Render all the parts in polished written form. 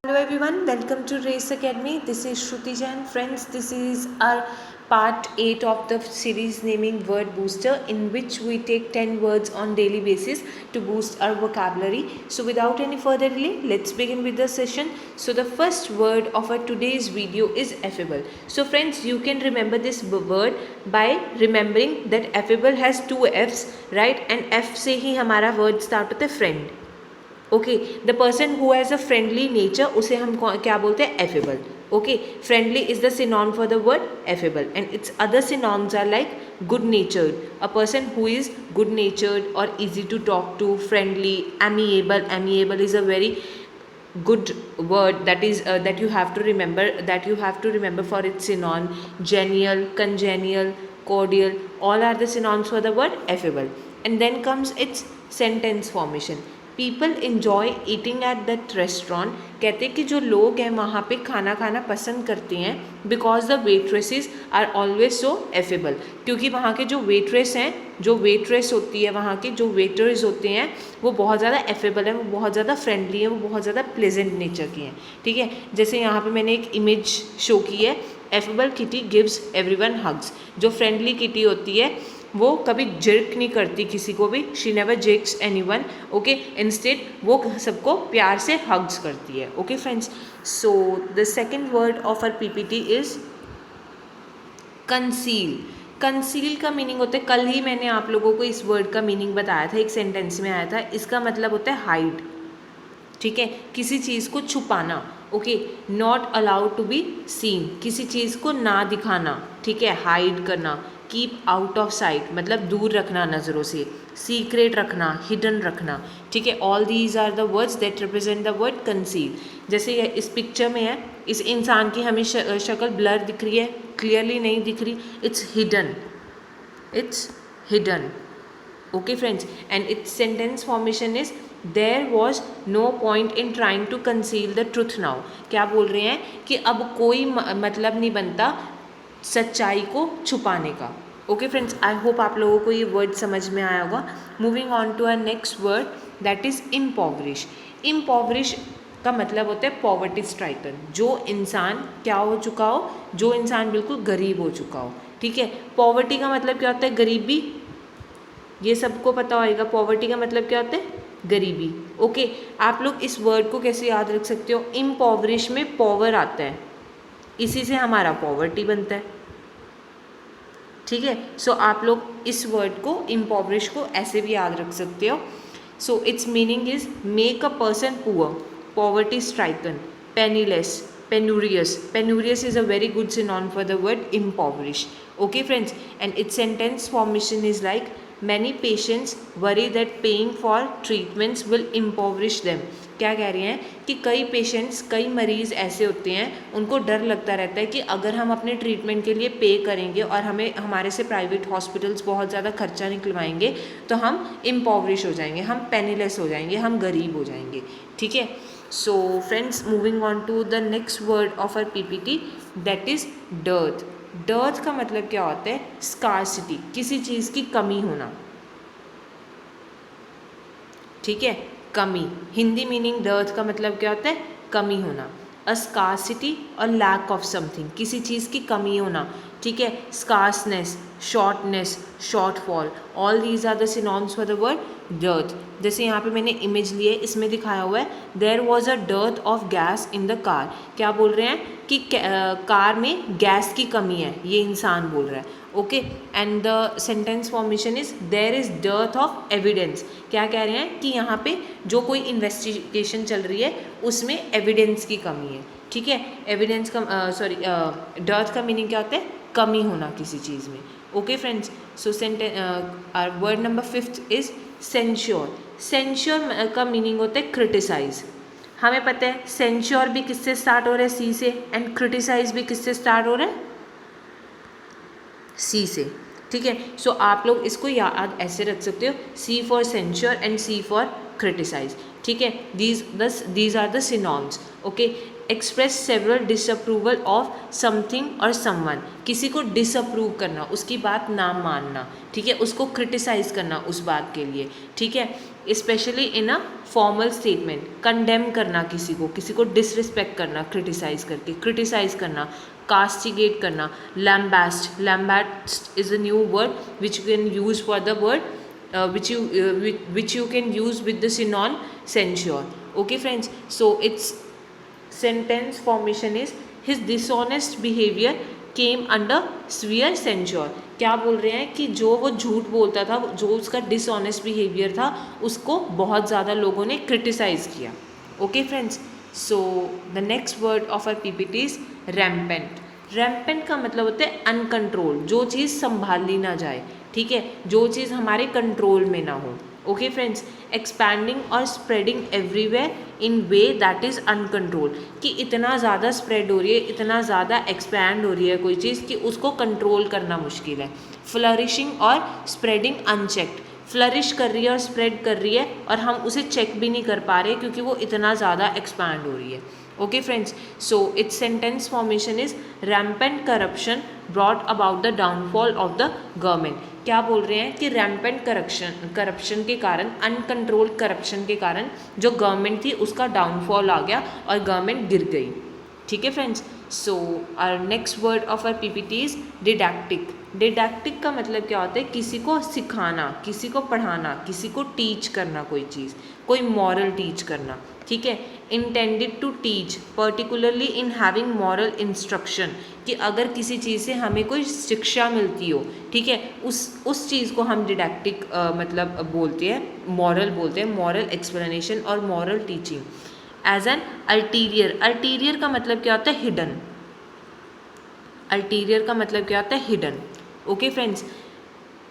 Hello everyone, welcome to Race Academy. This is Shruti Jain. Friends, this is our part 8 of the series naming Word Booster, in which we take 10 words on daily basis to boost our vocabulary. So without any further delay, let's begin with the session. So the first word of our today's video is affable. So friends, you can remember this word by remembering that affable has two F's, right? And F से ही हमारा word start होता है friend. Okay, the person who has a friendly nature उसे हम क्या बोलते हैं? Affable. Okay, friendly is the synonym for the word affable and its other synonyms are like good natured. A person who is good natured और easy to talk to, friendly, amiable. Amiable is a very good word that you have to remember for its synonym. Genial, congenial, cordial, all are the synonyms for the word affable. And then comes its sentence formation. People enjoy eating at that restaurant. कहते हैं कि जो लोग हैं वहाँ पे खाना खाना पसंद करते हैं because the waitresses are always so affable. क्योंकि वहाँ के जो वेट्रेस हैं, जो वेट्रेस होती है वहाँ के जो वेटर्स होते हैं वो बहुत ज़्यादा एफेबल हैं, वो बहुत ज़्यादा फ्रेंडली हैं, वो बहुत ज़्यादा प्लेजेंट नेचर की हैं. ठीक है, जैसे यहाँ पे मैंने एक इमेज शो की है. Affable kitty gives everyone hugs. जो फ्रेंडली किटी होती है वो कभी जिर्क नहीं करती किसी को भी. She never jerks anyone. Okay, instead वो सबको प्यार से हग्स करती है. Okay friends, so the second word of our PPT is conceal. Conceal का मीनिंग होता है, कल ही मैंने आप लोगों को इस वर्ड का मीनिंग बताया था, एक सेंटेंस में आया था. इसका मतलब होता है हाइड. ठीक है, किसी चीज़ को छुपाना. Okay, not allowed to be seen, किसी चीज़ को ना दिखाना. ठीक है, हाइड करना. कीप आउट ऑफ साइट मतलब दूर रखना नज़रों से. सीक्रेट रखना, हिडन रखना. ठीक है, all these are the words that represent the word conceal. जैसे इस पिक्चर में है, इस इंसान की हमें शक्ल ब्लर दिख रही है, क्लियरली नहीं दिख रही. It's hidden, it's hidden. Okay friends, and its sentence formation is there was no point in trying to conceal the truth now. क्या बोल रहे हैं कि अब कोई मतलब नहीं बनता सच्चाई को छुपाने का. ओके फ्रेंड्स, आई होप आप लोगों को ये वर्ड समझ में आया होगा. Moving on to our next word that is impoverish. Impoverish का मतलब होता है पॉवर्टी स्ट्राइकन. जो इंसान क्या हो चुका हो, जो इंसान बिल्कुल गरीब हो चुका हो. ठीक है, पॉवर्टी का मतलब क्या होता है? गरीबी. ये सबको पता होगा पॉवर्टी का मतलब क्या होता है? गरीबी. ओके, आप लोग इस वर्ड को कैसे याद रख सकते हो? इम्पॉवरिश में पॉवर आता है, इसी से हमारा पॉवर्टी बनता है. ठीक है, सो आप लोग इस वर्ड को इम्पॉवरिश को ऐसे भी याद रख सकते हो. So its meaning is make a person poor, poverty stricken, penniless, penurious. Penurious is a very good synonym for the word impoverish. Okay friends, and its sentence formation is like many patients worry that paying for treatments will impoverish them. क्या कह रहे हैं कि कई patients, कई मरीज़ ऐसे होते हैं उनको डर लगता रहता है कि अगर हम अपने ट्रीटमेंट के लिए पे करेंगे और हमें हमारे से प्राइवेट हॉस्पिटल्स बहुत ज़्यादा खर्चा निकलवाएंगे तो हम इम्पॉवरिश हो जाएंगे, हम पेनीलेस हो जाएंगे, हम गरीब हो जाएंगे. ठीक है, so friends, moving on to the next word of our PPT that is dearth. Dearth का मतलब क्या होता है? स्कार्सिटी, किसी चीज़ की कमी होना. ठीक है, कमी. हिंदी मीनिंग डर्थ का मतलब क्या होता है? कमी होना. अ स्कार्सिटी और लैक ऑफ समथिंग, किसी चीज़ की कमी होना. ठीक है, scarceness, shortness, shortfall, all these are the synonyms for the word dearth. जैसे यहाँ पे मैंने इमेज ली है, इसमें दिखाया हुआ है there was a dearth of gas in the car. क्या बोल रहे हैं कि कार में गैस की कमी है, ये इंसान बोल रहा है. Okay, and the sentence formation is there is dearth of evidence. क्या कह रहे हैं कि यहाँ पे जो कोई इन्वेस्टिगेशन चल रही है उसमें एविडेंस की कमी है. ठीक है, एविडेंस का डर्थ का मीनिंग क्या होता है? कमी होना किसी चीज़ में. Okay friends, so word number 5 is censure. Censure का मीनिंग होता है क्रिटिसाइज. हमें पता है सेंश्योर भी किससे स्टार्ट हो रहा है? सी से. एंड क्रिटिसाइज भी किससे स्टार्ट हो रहा है? सी से. ठीक है, सो आप लोग इसको याद ऐसे रख सकते हो, C for censure and C for criticize. ठीक है, these are the synonyms. Okay, express several disapproval of something और समवन, किसी को डिसअप्रूव करना, उसकी बात ना मानना, ठीक है, उसको क्रिटिसाइज करना उस बात के लिए, ठीक है, specially in a formal statement, condemn करना किसी को डिसरिस्पेक्ट करना, क्रिटिसाइज करना, कास्टिगेट करना, lambast is a new word which you can use for the word which you can use with the synonym censure. Okay friends, so its sentence formation is his dishonest behavior came under severe censure. क्या बोल रहे हैं कि जो वो झूठ बोलता था, जो उसका डिसऑनेस्ट बिहेवियर था, उसको बहुत ज़्यादा लोगों ने क्रिटिसाइज किया. Okay friends, so the next word of our PPT is rampant. Rampant का मतलब होता है अनकंट्रोल, जो चीज़ संभाली ना जाए, ठीक है, जो चीज़ हमारे कंट्रोल में ना हो. ओके फ्रेंड्स, एक्सपैंडिंग और spreading everywhere in way that is uncontrol, कि इतना ज़्यादा स्प्रेड हो रही है, इतना ज़्यादा एक्सपैंड हो रही है कोई चीज़ कि उसको कंट्रोल करना मुश्किल है. फ्लरिशिंग और स्प्रेडिंग अनचेक्ड, फ्लरिश कर रही है और स्प्रेड कर रही है और हम उसे चेक भी नहीं कर पा रहे क्योंकि वो इतना ज़्यादा एक्सपैंड हो रही है. Okay friends, so its sentence formation is rampant corruption brought about the downfall of the government. क्या बोल रहे हैं कि rampant corruption के कारण, uncontrolled corruption के कारण जो गवर्नमेंट थी उसका डाउनफॉल आ गया और गवर्नमेंट गिर गई. ठीक है friends, so our next word of our PPT is didactic. Didactic का मतलब क्या होता है, किसी को सिखाना, किसी को पढ़ाना, किसी को टीच करना, कोई चीज़, कोई मॉरल टीच करना, ठीक है. Intended to teach particularly in having moral instruction, कि अगर किसी चीज़ से हमें कोई शिक्षा मिलती हो, ठीक है, उस चीज़ को हम डिडैक्टिक मतलब बोलते हैं, मॉरल बोलते हैं, मॉरल एक्सप्लेनेशन और moral teaching. As an ulterior, ulterior का मतलब क्या होता है, हिडन. अल्टीरियर का मतलब क्या होता है, hidden. Okay friends,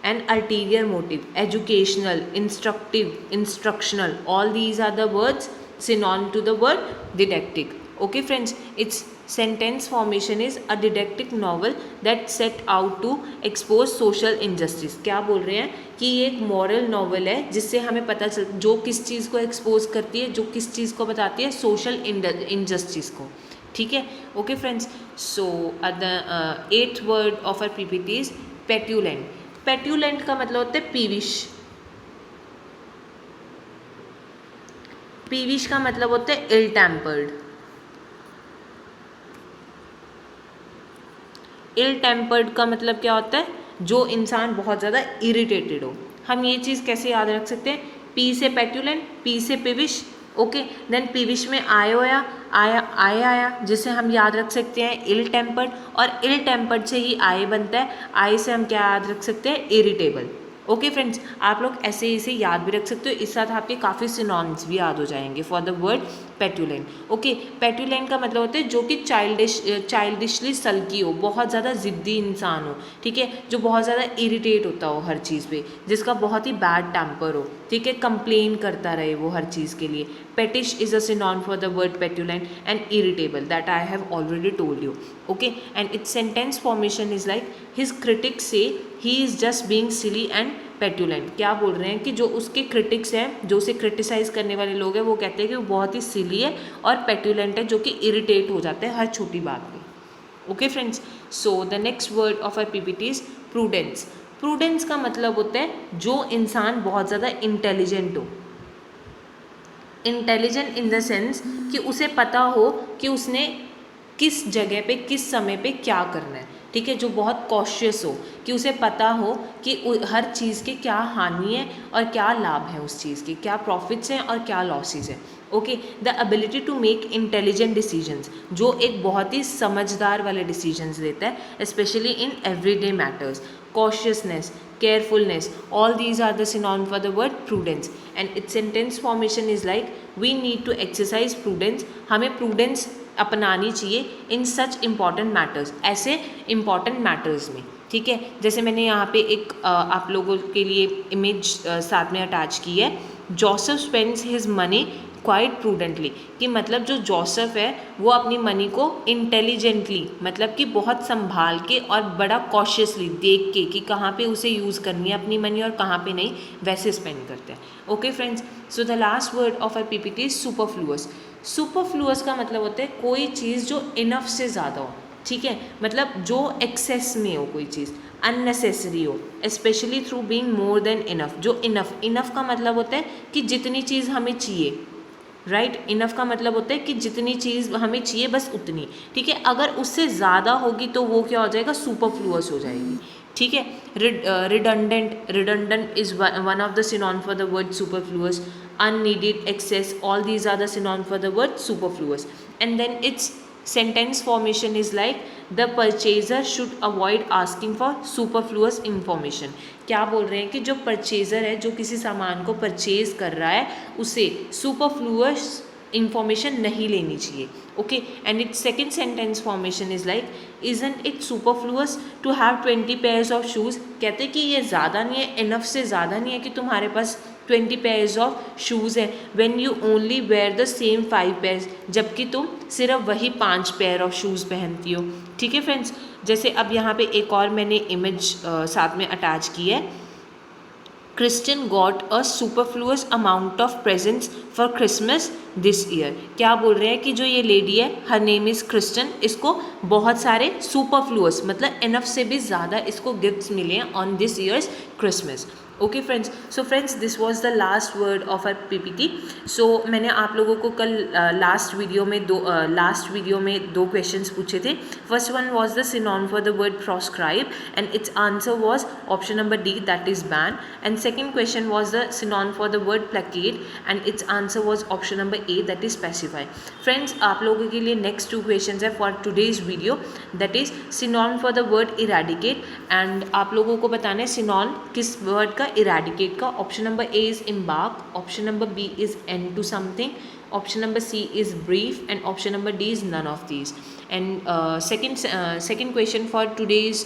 an ulterior motive, educational, instructive, instructional, all these are the words synonym to the word didactic. Okay friends, its sentence formation is a didactic novel that set out to expose social injustice. क्या बोल रहे हैं कि ये एक moral novel है जिससे हमें पता चल, जो किस चीज़ को एक्सपोज करती है, जो किस चीज़ को बताती है, सोशल इनजस्टिस को. ठीक है. Okay friends, so the 8th word of our PPT is petulant. Petulant का मतलब होता है पीविश. पीविश का मतलब होता है इल टेम्पर्ड. इल टेम्पर्ड का मतलब क्या होता है, जो इंसान बहुत ज़्यादा इरिटेटेड हो. हम ये चीज़ कैसे याद रख सकते हैं, पी से पेट्यूलेंट, पी से पीविश. ओके, देन पीविश में आया जिसे हम याद रख सकते हैं इल टेम्पर्ड, और इल टेम्पर्ड से ही आए बनता है. आए से हम क्या याद रख सकते हैं, इरिटेबल. ओके फ्रेंड्स, आप लोग ऐसे इसे याद भी रख सकते हो. इस साथ आपके काफ़ी सिनोनिम्स भी याद हो जाएंगे फॉर द वर्ड पेट्यूलेंट. ओके, पेट्यूलेंट का मतलब होता है जो कि चाइल्डिशली सल्की हो, बहुत ज़्यादा ज़िद्दी इंसान हो, ठीक है, जो बहुत ज़्यादा इरिटेट होता हो हर चीज़ पे, जिसका बहुत ही बैड टेम्पर हो, ठीक है, कंप्लेन करता रहे वो हर चीज़ के लिए. Pettish is a synonym for the word petulant and irritable, that I have already told you. Okay, and its sentence formation is like his critics say he is just being silly and petulant. क्या बोल रहे हैं कि जो उसके critics हैं, जो उसे क्रिटिसाइज़ करने वाले लोग हैं, वो कहते हैं कि वो बहुत ही सिली है और पेट्यूलेंट है, जो कि इरिटेट हो जाते हैं हर छोटी बात पे. Okay friends, so the next word of our PPT is prudence. Prudence का मतलब होता है जो इंसान बहुत ज़्यादा इंटेलिजेंट हो. इंटेलिजेंट इन द सेंस कि उसे पता हो कि उसने किस जगह पे, किस समय पे क्या करना है, ठीक है, जो बहुत कॉशियस हो, कि उसे पता हो कि हर चीज़ के क्या हानि है और क्या लाभ है, उस चीज़ के क्या प्रॉफिट्स हैं और क्या लॉसेस हैं. Okay, the ability to make intelligent decisions, जो एक बहुत ही समझदार वाले डिसीजंस देता है, specially in everyday matters. cautiousness, carefulness, all these are the synonym for the word prudence, and its sentence formation is like we need to exercise prudence. हमें prudence अपनानी चाहिए in such important matters, ऐसे important matters में. ठीक है, जैसे मैंने यहाँ पे एक आप लोगों के लिए इमेज साथ में अटैच की है. Joseph spends his money quite prudently, कि मतलब जो जोसेफ है वो अपनी मनी को इंटेलिजेंटली, मतलब कि बहुत संभाल के और बड़ा कॉशियसली देख के कि कहाँ पे उसे यूज़ करनी है अपनी मनी और कहाँ पे नहीं, वैसे स्पेंड करते हैं. Okay friends, so the last word of our PPT is superfluous. Superfluous का मतलब होता है कोई चीज़ जो इनफ से ज़्यादा हो, ठीक है, मतलब जो एक्सेस में हो, कोई चीज़ अननेसेसरी हो, specially through being more than enough. जो इनफ का मतलब होता है कि जितनी चीज़ हमें चाहिए, राइट. इनफ का मतलब होता है कि जितनी चीज़ हमें चाहिए बस उतनी, ठीक है. अगर उससे ज़्यादा होगी तो वो क्या हो जाएगा, सुपरफ्लुअस हो जाएगी, ठीक है. Redundant is one of the synonym for the word superfluous. Unneeded, excess, all these are the synonym for the word superfluous. And then its sentence formation is like the purchaser should avoid asking for superfluous information. क्या बोल रहे हैं कि जो purchaser है, जो किसी सामान को परचेज कर रहा है, उसे सुपरफ्लुअस इंफॉर्मेशन नहीं लेनी चाहिए. Okay, and its second sentence formation is like isn't it superfluous to have 20 pairs of shoes. कहते कि ये ज़्यादा नहीं है, इनफ से ज़्यादा नहीं है कि तुम्हारे पास 20 पेयर्स ऑफ शूज़ है, when you only wear the same 5 pairs, जबकि तुम सिर्फ वही 5 पेयर ऑफ शूज़ पहनती हो. ठीक है फ्रेंड्स, जैसे अब यहाँ पे एक और मैंने इमेज साथ में अटैच की है. Christian got a superfluous amount of presents for Christmas this year. क्या बोल रहे हैं कि जो ये लेडी है, हर नेम इज़ क्रिस्टियन, इसको बहुत सारे सुपरफ्लुअस मतलब इनफ से भी ज़्यादा इसको गिफ्ट्स मिले हैं on this year's Christmas. Okay friends, so friends this was the last word of our PPT. So मैंने आप लोगों को कल लास्ट वीडियो में दो क्वेश्चंस पूछे थे. First one was the synonym for the word proscribe and it's answer was option number D, that is ban. And second question was the synonym for the word placket and it's answer was option number A, that is specify. Friends, आप लोगों के लिए next 2 questions है for today's video, that is synonym for the word eradicate. And आप लोगों को बताना है सिनोनिम किस वर्ड का, इरेडिकेट का. Option number A is embark, option number B is end to something, option number C is brief and option number D is none of these. And second question for today's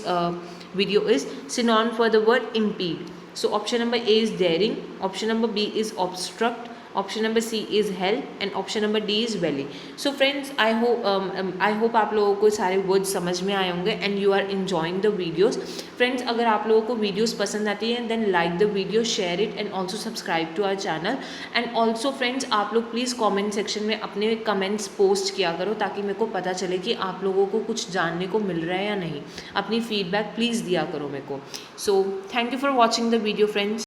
video is synonym for the word impede. So option number A is daring, option number B is obstruct, option number C is help and option number D is valley. So friends, I hope आप लोगों को सारे words समझ में आए होंगे and you are enjoying the videos. Friends, अगर आप लोगों को वीडियोज़ पसंद आती है then like the video, share it and also subscribe to our channel. And also friends, आप लोग प्लीज़ कॉमेंट सेक्शन में अपने कमेंट्स पोस्ट किया करो ताकि मेरे को पता चले कि आप लोगों को कुछ जानने को मिल रहा है या नहीं. अपनी फीडबैक प्लीज़ दिया करो मेरे को. So thank you for watching the video friends.